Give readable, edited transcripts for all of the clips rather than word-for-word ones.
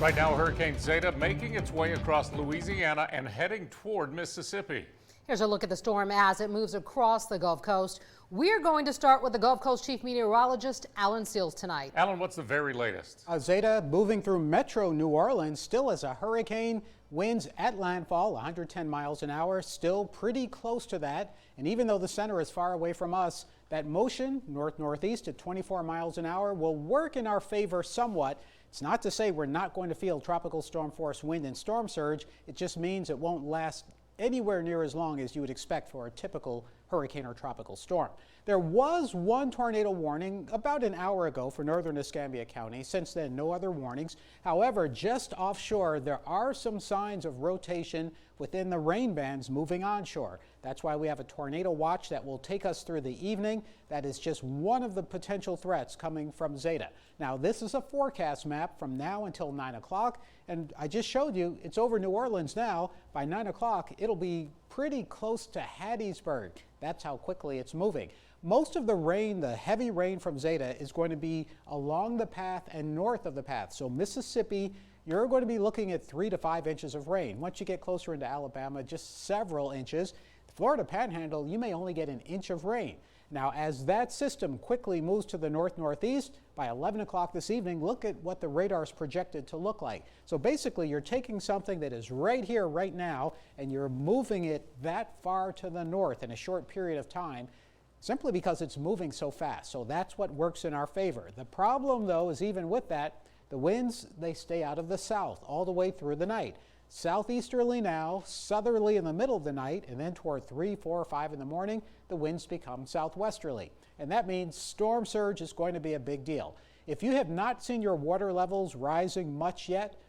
Right now, Hurricane Zeta making its way across Louisiana and heading toward Mississippi. Here's a look at the storm as it moves across the Gulf Coast. We're going to start with the Gulf Coast Chief Meteorologist, Alan Seals, tonight. Alan, what's the very latest? Zeta moving through metro New Orleans, still as a hurricane. Winds at landfall, 110 miles an hour, still pretty close to that. And even though the center is far away from us, that motion north-northeast at 24 miles an hour will work in our favor somewhat. It's not to say we're not going to feel tropical storm force wind and storm surge. It just means it won't last anywhere near as long as you would expect for a typical hurricane or tropical storm. There was one tornado warning about an hour ago for northern Escambia County. Since then, no other warnings. However, just offshore, there are some signs of rotation within the rain bands moving onshore. That's why we have a tornado watch that will take us through the evening. That is just one of the potential threats coming from Zeta. Now, this is a forecast map from now until 9 o'clock, and I just showed you it's over New Orleans now. By 9 o'clock, it'll be pretty close to Hattiesburg. That's how quickly it's moving. Most of the rain, the heavy rain from Zeta, is going to be along the path and north of the path. So Mississippi, you're going to be looking at 3 to 5 inches of rain. Once you get closer into Alabama, just several inches. The Florida Panhandle, you may only get an inch of rain. Now, as that system quickly moves to the north-northeast, by 11 o'clock this evening, look at what the radar is projected to look like. So basically, you're taking something that is right here, right now, and you're moving it that far to the north in a short period of time, simply because it's moving so fast. So that's what works in our favor. The problem, though, is even with that, the winds, they stay out of the south all the way through the night. Southeasterly now, southerly in the middle of the night, and then toward 3, 4, or 5 in the morning, the winds become southwesterly. And that means storm surge is going to be a big deal. If you have not seen your water levels rising much yet,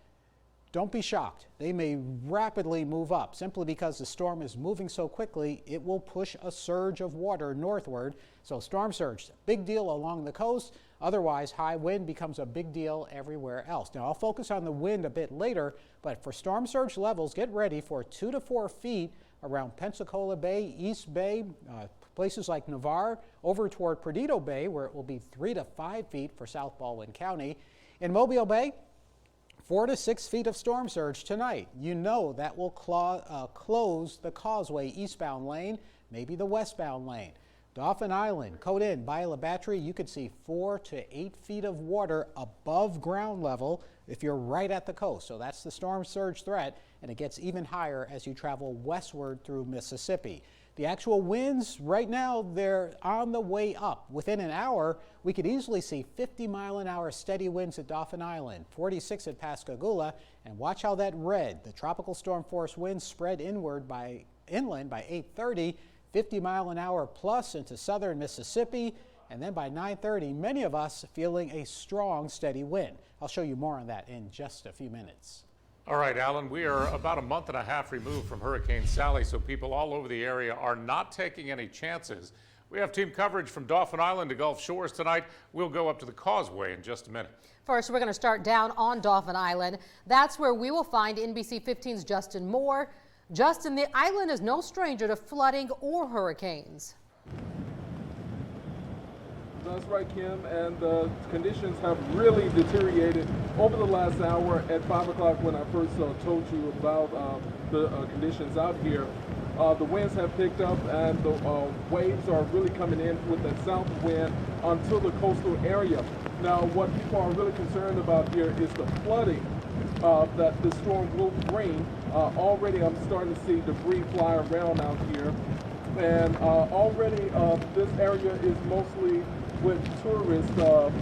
don't be shocked. They may rapidly move up. Simply because the storm is moving so quickly, it will push a surge of water northward. So storm surge, big deal along the coast. Otherwise, high wind becomes a big deal everywhere else. Now, I'll focus on the wind a bit later, but for storm surge levels, get ready for 2 to 4 feet around Pensacola Bay, East Bay, places like Navarre, over toward Perdido Bay, where it will be 3 to 5 feet for South Baldwin County. In Mobile Bay, 4 to 6 feet of storm surge tonight. You know that will close the causeway eastbound lane, maybe the westbound lane. Dauphin Island, Cote Inn, Bayou Battery, you could see 4 to 8 feet of water above ground level if you're right at the coast. So that's the storm surge threat, and it gets even higher as you travel westward through Mississippi. The actual winds right now, they're on the way up. Within an hour, we could easily see 50-mile-an-hour steady winds at Dauphin Island, 46 at Pascagoula, and watch how that red, the tropical storm force winds, spread inland by 8:30. 50-mile-an-hour plus into southern Mississippi, and then by 9:30, many of us feeling a strong, steady wind. I'll show you more on that in just a few minutes. All right, Alan, we are about a month and a half removed from Hurricane Sally, so people all over the area are not taking any chances. We have team coverage from Dauphin Island to Gulf Shores tonight. We'll go up to the causeway in just a minute. First, we're going to start down on Dauphin Island. That's where we will find NBC 15's Justin Moore. Justin, the island is no stranger to flooding or hurricanes. That's right, Kim, and the conditions have really deteriorated over the last hour. At 5 o'clock when I first told you about the conditions out here, the winds have picked up and the waves are really coming in with that south wind onto the coastal area. Now, what people are really concerned about here is the flooding that the storm will bring. Already I'm starting to see debris fly around out here, and already this area is mostly with tourists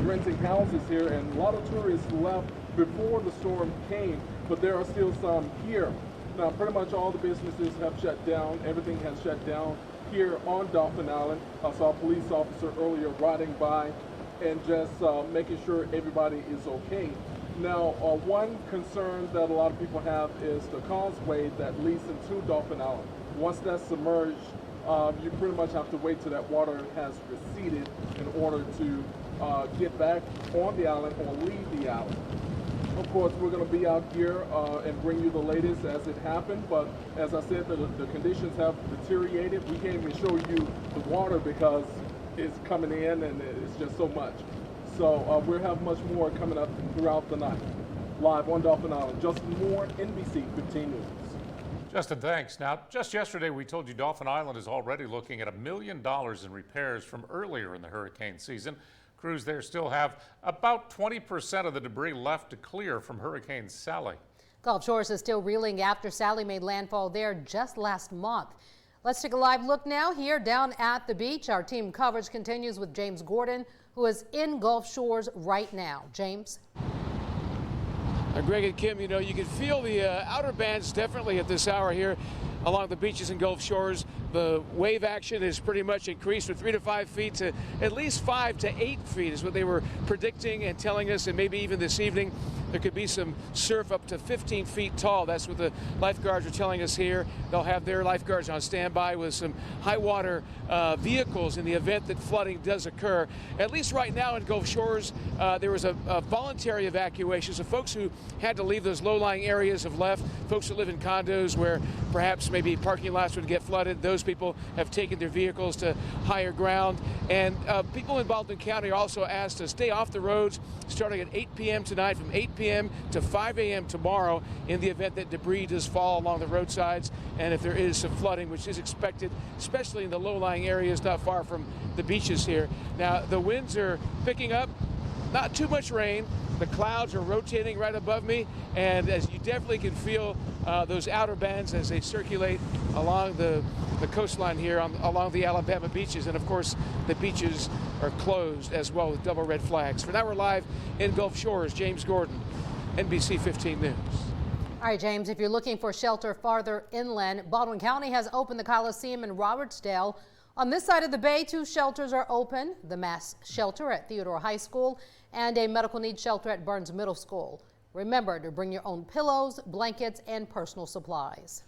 renting houses here, and a lot of tourists left before the storm came, but there are still some here. Now, pretty much all the businesses have shut down. Everything has shut down here on Dauphin Island. I saw a police officer earlier riding by and just making sure everybody is okay. Now, one concern that a lot of people have is the causeway that leads into Dauphin Island. Once that's submerged, you pretty much have to wait till that water has receded in order to get back on the island or leave the island. Of course, we're going to be out here and bring you the latest as it happened, but as I said, the conditions have deteriorated. We can't even show you the water because it's coming in and it's just so much. So we'll have much more coming up throughout the night. live on Dauphin Island. Justin Moore, NBC 15 News. Justin, thanks. Now, just yesterday we told you Dauphin Island is already looking at $1 million in repairs from earlier in the hurricane season. Crews there still have about 20% of the debris left to clear from Hurricane Sally. Gulf Shores is still reeling after Sally made landfall there just last month. Let's take a live look now here down at the beach. Our team coverage continues with James Gordon, who is in Gulf Shores right now. James. Greg and Kim, you know, you can feel the outer bands definitely at this hour here along the beaches in Gulf Shores. The wave action has pretty much increased from 3 to 5 feet to at least 5 to 8 feet is what they were predicting and telling us, and maybe even this evening there could be some surf up to 15 feet tall. That's what the lifeguards are telling us here. They'll have their lifeguards on standby with some high water vehicles in the event that flooding does occur. At least right now in Gulf Shores, there was a voluntary evacuation. So folks who had to leave those low-lying areas have left. Folks who live in condos where perhaps maybe parking lots would get flooded, those people have taken their vehicles to higher ground. And people in Baldwin County are also asked to stay off the roads starting at 8 p.m. tonight, from 8 p.m. to 5 a.m. tomorrow in the event that debris does fall along the roadsides and if there is some flooding, which is expected, especially in the low-lying areas not far from the beaches here. Now, the winds are picking up, not too much rain. The clouds are rotating right above me, and as you definitely can feel those outer bands as they circulate along the coastline here along the Alabama beaches. And of course, the beaches are closed as well with double red flags. For now, we're live in Gulf Shores. James Gordon, NBC 15 News. All right, James, if you're looking for shelter farther inland, Baldwin County has opened the Coliseum in Robertsdale. On this side of the bay, 2 shelters are open, the Mass Shelter at Theodore High School and a medical needs shelter at Burns Middle School. Remember to bring your own pillows, blankets, and personal supplies.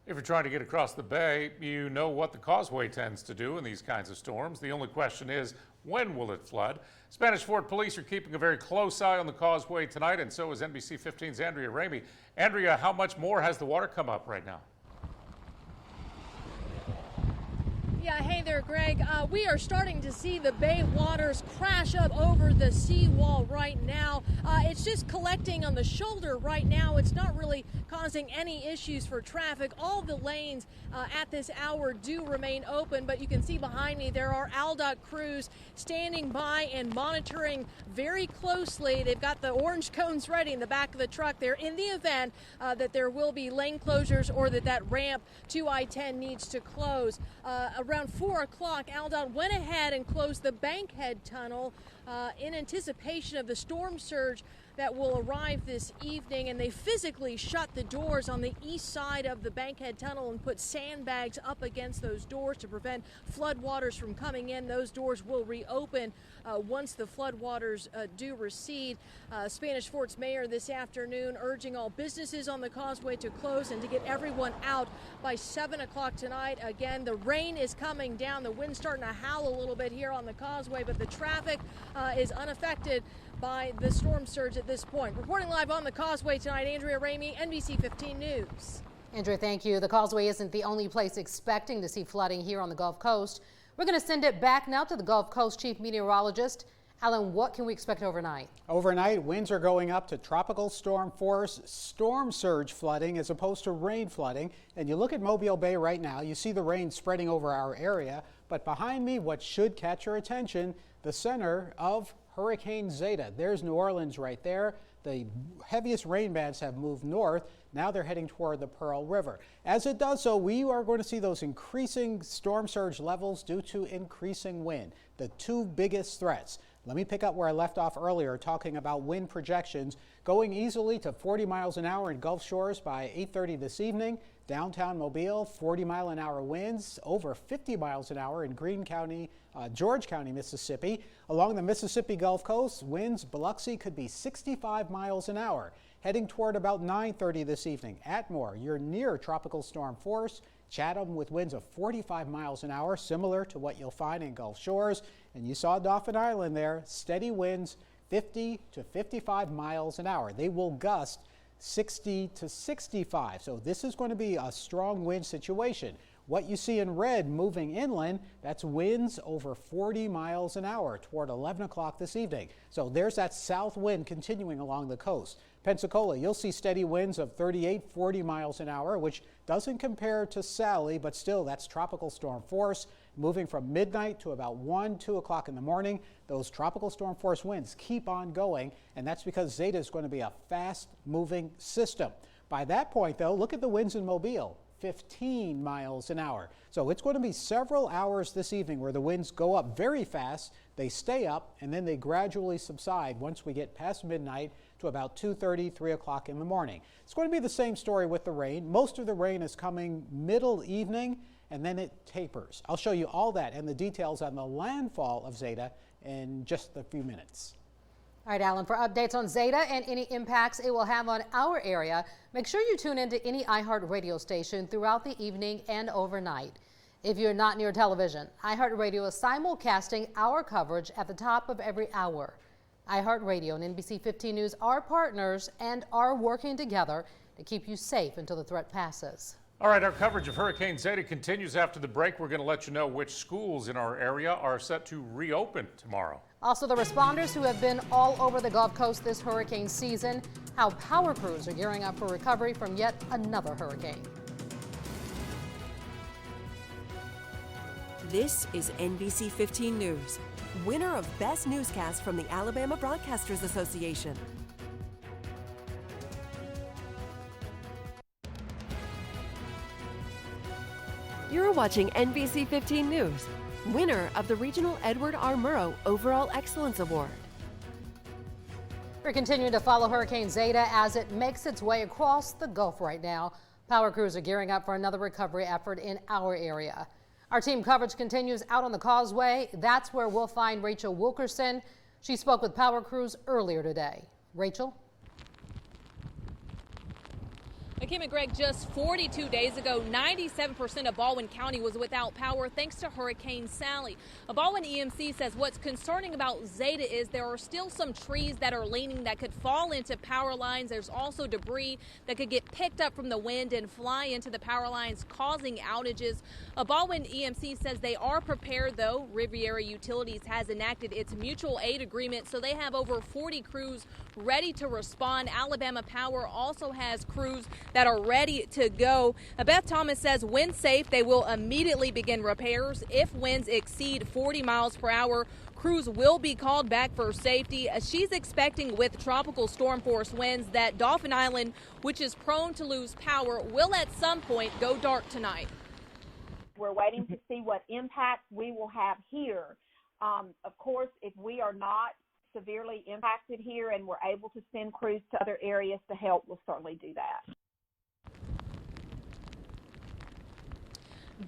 If you're trying to get across the bay, you know what the causeway tends to do in these kinds of storms. The only question is, when will it flood? Spanish Fort Police are keeping a very close eye on the causeway tonight, and so is NBC 15's Andrea Ramey. Andrea, how much more has the water come up right now? Yeah, hey there, Greg. We are starting to see the bay waters crash up over the seawall right now. It's just collecting on the shoulder right now. It's not really causing any issues for traffic. All the lanes at this hour do remain open, but you can see behind me there are ALDOT crews standing by and monitoring very closely. They've got the orange cones ready in the back of the truck there in the event that there will be lane closures or that ramp to I-10 needs to close. Around 4 o'clock, ALDOT went ahead and closed the Bankhead Tunnel in anticipation of the storm surge that will arrive this evening, and they physically shut the doors on the east side of the Bankhead Tunnel and put sandbags up against those doors to prevent floodwaters from coming in. Those doors will reopen once the floodwaters do recede. Spanish Fort's mayor this afternoon urging all businesses on the causeway to close and to get everyone out by 7 o'clock tonight. Again, the rain is coming down. The wind's starting to howl a little bit here on the causeway, but the traffic is unaffected by the storm surge at this point. Reporting live on the causeway tonight, Andrea Ramey, NBC 15 News. Andrea, thank you. The causeway isn't the only place expecting to see flooding here on the Gulf Coast. We're going to send it back now to the Gulf Coast Chief Meteorologist. Alan, what can we expect overnight? Overnight, winds are going up to tropical storm force, storm surge flooding as opposed to rain flooding. And you look at Mobile Bay right now, you see the rain spreading over our area. But behind me, what should catch your attention, the center of Hurricane Zeta. There's New Orleans right there. The heaviest rain bands have moved north. Now they're heading toward the Pearl River. As it does so, we are going to see those increasing storm surge levels due to increasing wind, the 2 biggest threats. Let me pick up where I left off earlier, talking about wind projections going easily to 40 miles an hour in Gulf Shores by 8:30 this evening. Downtown Mobile, 40-mile-an-hour winds, over 50 miles an hour in Greene County, George County, Mississippi. Along the Mississippi Gulf Coast, winds Biloxi could be 65 miles an hour. Heading toward about 9:30 this evening. Atmore, you're near tropical storm force. Chatham with winds of 45 miles an hour, similar to what you'll find in Gulf Shores. And you saw Dauphin Island there, steady winds 50 to 55 miles an hour. They will gust 60 to 65. So this is going to be a strong wind situation. What you see in red moving inland, that's winds over 40 miles an hour toward 11 o'clock this evening. So there's that south wind continuing along the coast. Pensacola, you'll see steady winds of 38, 40 miles an hour, which doesn't compare to Sally, but still that's tropical storm force. Moving from midnight to about 1, 2 o'clock in the morning, those tropical storm force winds keep on going, and that's because Zeta is going to be a fast-moving system. By that point, though, look at the winds in Mobile, 15 miles an hour. So it's going to be several hours this evening where the winds go up very fast, they stay up, and then they gradually subside once we get past midnight to about 2:30, 3 o'clock in the morning. It's going to be the same story with the rain. Most of the rain is coming middle evening, and then it tapers. I'll show you all that and the details on the landfall of Zeta in just a few minutes. All right, Alan, for updates on Zeta and any impacts it will have on our area, make sure you tune into any iHeart radio station throughout the evening and overnight. If you're not near television, iHeart Radio is simulcasting our coverage at the top of every hour. iHeart Radio and NBC 15 News are partners and are working together to keep you safe until the threat passes. All right, our coverage of Hurricane Zeta continues after the break. We're going to let you know which schools in our area are set to reopen tomorrow. Also, the responders who have been all over the Gulf Coast this hurricane season, how power crews are gearing up for recovery from yet another hurricane. This is NBC 15 News, winner of Best Newscast from the Alabama Broadcasters Association. You're watching NBC 15 News, winner of the Regional Edward R. Murrow Overall Excellence Award. We're continuing to follow Hurricane Zeta as it makes its way across the Gulf right now. Power crews are gearing up for another recovery effort in our area. Our team coverage continues out on the causeway. That's where we'll find Rachel Wilkerson. She spoke with power crews earlier today. Rachel? Kim and Greg, just 42 days ago, 97% of Baldwin County was without power thanks to Hurricane Sally. A Baldwin EMC says what's concerning about Zeta is there are still some trees that are leaning that could fall into power lines. There's also debris that could get picked up from the wind and fly into the power lines, causing outages. A Baldwin EMC says they are prepared, though. Riviera Utilities has enacted its mutual aid agreement, so they have over 40 crews ready to respond. Alabama Power also has crews that are ready to go. Beth Thomas says when safe, they will immediately begin repairs. If winds exceed 40 miles per hour, crews will be called back for safety. She's expecting with tropical storm force winds that Dauphin Island, which is prone to lose power, will at some point go dark tonight. We're waiting to see what impact we will have here. Of course, if we are not severely impacted here and we're able to send crews to other areas to help, we'll certainly do that.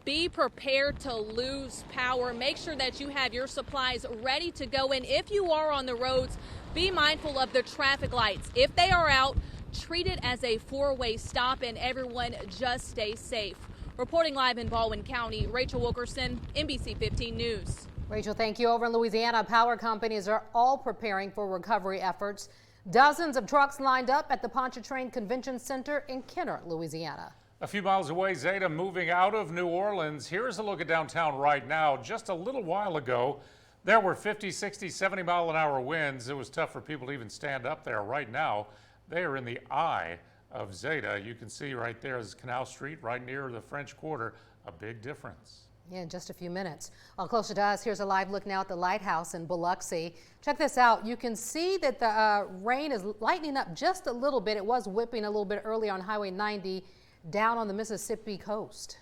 Be prepared to lose power. Make sure that you have your supplies ready to go. And if you are on the roads, be mindful of the traffic lights. If they are out, treat it as a four-way stop, and everyone just stay safe. Reporting live in Baldwin County, Rachel Wilkerson, NBC 15 News. Rachel, thank you. Over in Louisiana, power companies are all preparing for recovery efforts. Dozens of trucks lined up at the Pontchartrain Convention Center in Kenner, Louisiana. A few miles away, Zeta moving out of New Orleans. Here's a look at downtown right now. Just a little while ago, there were 50, 60, 70 mile an hour winds. It was tough for people to even stand up there. Right now, they are in the eye of Zeta. You can see right there is Canal Street, right near the French Quarter. A big difference. Yeah, in just a few minutes. Closer to us, here's a live look now at the lighthouse in Biloxi. Check this out. You can see that the rain is lightening up just a little bit. It was whipping a little bit earlier on Highway 90 down on the Mississippi coast.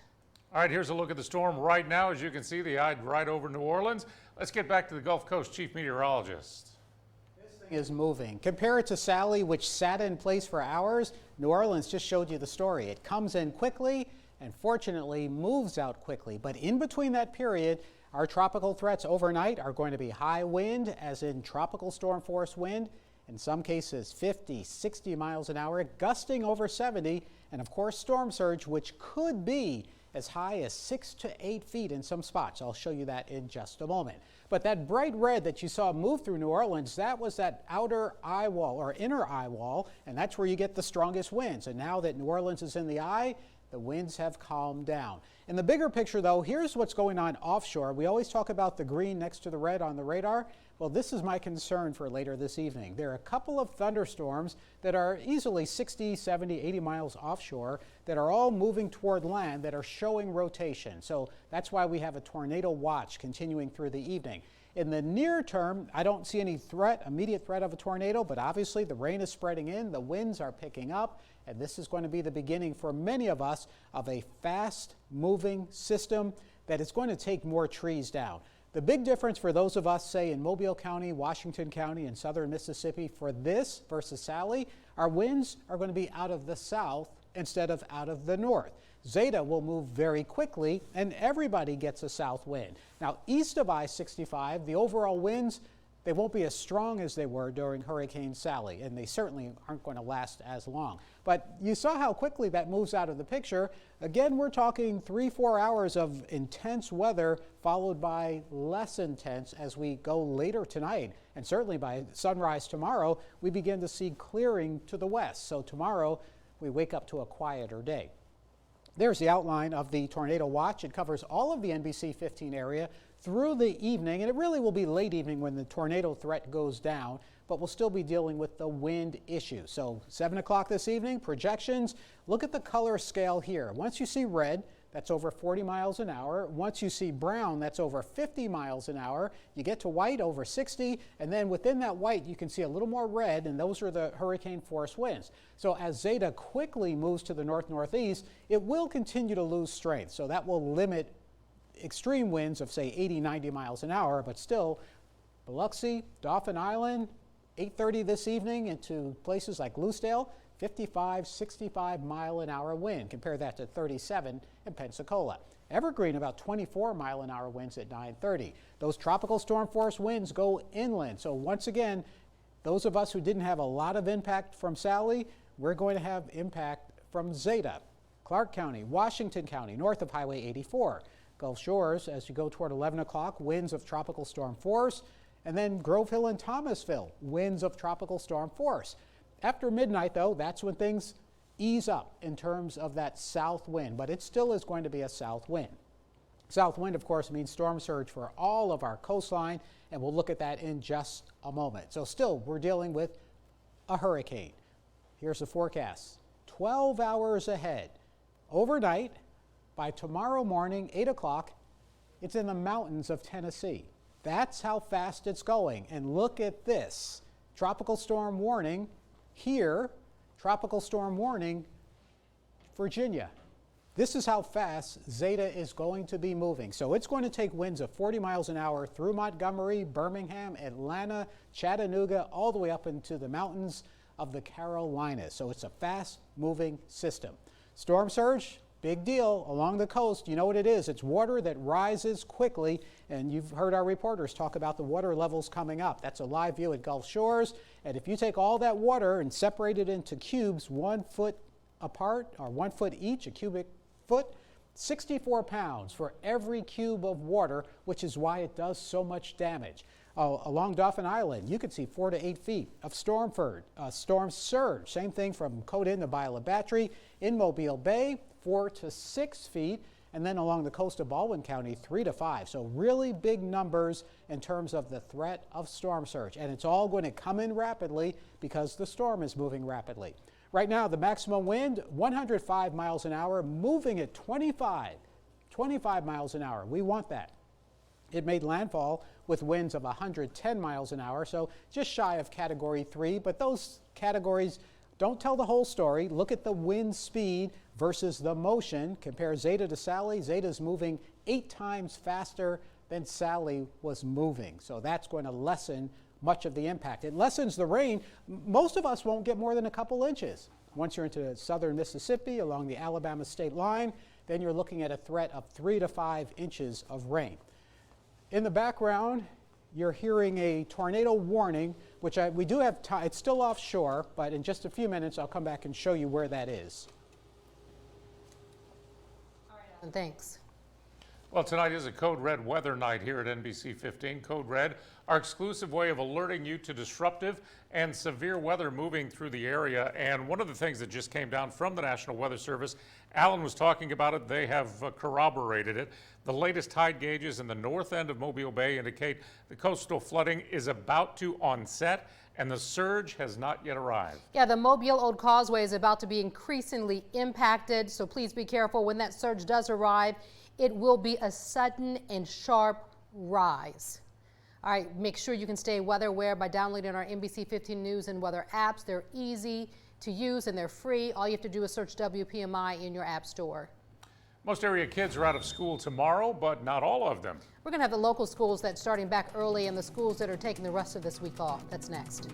All right, here's a look at the storm right now. As you can see, the eye right over New Orleans. Let's get back to the Gulf Coast Chief Meteorologist. This thing is moving. Compare it to Sally, which sat in place for hours. New Orleans just showed you the story. It comes in quickly and fortunately moves out quickly. But in between that period, our tropical threats overnight are going to be high wind, as in tropical storm force wind. In some cases 50, 60 miles an hour, gusting over 70, and of course storm surge, which could be as high as 6 to 8 feet in some spots. I'll show you that in just a moment. But that bright red that you saw move through New Orleans, that was that outer eye wall or inner eye wall, and that's where you get the strongest winds. And now that New Orleans is in the eye, The winds have calmed down. In the bigger picture, though, here's what's going on offshore. We always talk about the green next to the red on the radar. Well, this is my concern for later this evening. There are a couple of thunderstorms that are easily 60, 70, 80 miles offshore that are all moving toward land that are showing rotation. So that's why we have a tornado watch continuing through the evening. In the near term, I don't see any immediate threat of a tornado, but obviously the rain is spreading in, the winds are picking up, and this is going to be the beginning for many of us of a fast-moving system that is going to take more trees down. The big difference for those of us, say, in Mobile County, Washington County, and southern Mississippi for this versus Sally, our winds are going to be out of the south instead of out of the north. Zeta will move very quickly, and everybody gets a south wind. Now, east of I-65, the overall winds, they won't be as strong as they were during Hurricane Sally, and they certainly aren't going to last as long. But you saw how quickly that moves out of the picture. Again, we're talking 3-4 hours of intense weather, followed by less intense as we go later tonight. And certainly by sunrise tomorrow, we begin to see clearing to the west. So tomorrow, we wake up to a quieter day. There's the outline of the tornado watch. It covers all of the NBC 15 area through the evening, and it really will be late evening when the tornado threat goes down, but we'll still be dealing with the wind issue. So 7 o'clock this evening, projections. Look at the color scale here. Once you see red, that's over 40 miles an hour. Once you see brown, that's over 50 miles an hour. You get to white, over 60, and then within that white, you can see a little more red, and those are the hurricane force winds. So as Zeta quickly moves to the north-northeast, it will continue to lose strength. So that will limit extreme winds of, say, 80, 90 miles an hour, but still, Biloxi, Dauphin Island, 8:30 this evening into places like Lucedale, 55, 65 mile an hour wind. Compare that to 37 in Pensacola. Evergreen, about 24 mile an hour winds at 9:30. Those tropical storm force winds go inland. So once again, those of us who didn't have a lot of impact from Sally, we're going to have impact from Zeta. Clark County, Washington County, north of Highway 84. Gulf Shores, as you go toward 11 o'clock, winds of tropical storm force. And then Grove Hill and Thomasville, winds of tropical storm force. After midnight, though, that's when things ease up in terms of that south wind, but it still is going to be a south wind. South wind, of course, means storm surge for all of our coastline, and we'll look at that in just a moment. So still, we're dealing with a hurricane. Here's the forecast. 12 hours ahead. Overnight, by tomorrow morning, 8 o'clock, it's in the mountains of Tennessee. That's how fast it's going. And look at this. Tropical storm warning here, tropical storm warning, Virginia. This is how fast Zeta is going to be moving. So it's going to take winds of 40 miles an hour through Montgomery, Birmingham, Atlanta, Chattanooga, all the way up into the mountains of the Carolinas. So it's a fast moving system. Storm surge, big deal along the coast. You know what it is. It's water that rises quickly, and you've heard our reporters talk about the water levels coming up. That's a live view at Gulf Shores, and if you take all that water and separate it into cubes 1 foot apart, or 1 foot each, a cubic foot, 64 pounds for every cube of water, which is why it does so much damage. Along Dauphin Island, you could see 4 to 8 feet of storm surge. Same thing from Codin to Biola Battery. In Mobile Bay, 4 to 6 feet. And then along the coast of Baldwin County, 3 to 5. So really big numbers in terms of the threat of storm surge. And it's all going to come in rapidly because the storm is moving rapidly. Right now, the maximum wind, 105 miles an hour, moving at 25 miles an hour. We want that. It made landfall with winds of 110 miles an hour, so just shy of Category 3. But those categories don't tell the whole story. Look at the wind speed versus the motion. Compare Zeta to Sally. Zeta's moving 8 times faster than Sally was moving. So that's going to lessen much of the impact. It lessens the rain. Most of us won't get more than a couple inches. Once you're into southern Mississippi along the Alabama state line, then you're looking at a threat of 3 to 5 inches of rain. In the background, you're hearing a tornado warning, which we do have time. It's still offshore, but in just a few minutes, I'll come back and show you where that is. All right, Alan, thanks. Well, tonight is a code red weather night here at NBC 15. Code red our exclusive way of alerting you to disruptive and severe weather moving through the area. And one of the things that just came down from the National Weather Service, Alan was talking about it, they have corroborated it. The latest tide gauges in the north end of Mobile Bay indicate the coastal flooding is about to onset, and the surge has not yet arrived. Yeah, the Mobile Old Causeway is about to be increasingly impacted, so please be careful when that surge does arrive. It will be a sudden and sharp rise. All right, make sure you can stay weather aware by downloading our NBC 15 News and weather apps. They're easy to use and they're free. All you have to do is search WPMI in your app store. Most area kids are out of school tomorrow, but not all of them. We're going to have the local schools that's starting back early and the schools that are taking the rest of this week off. That's next.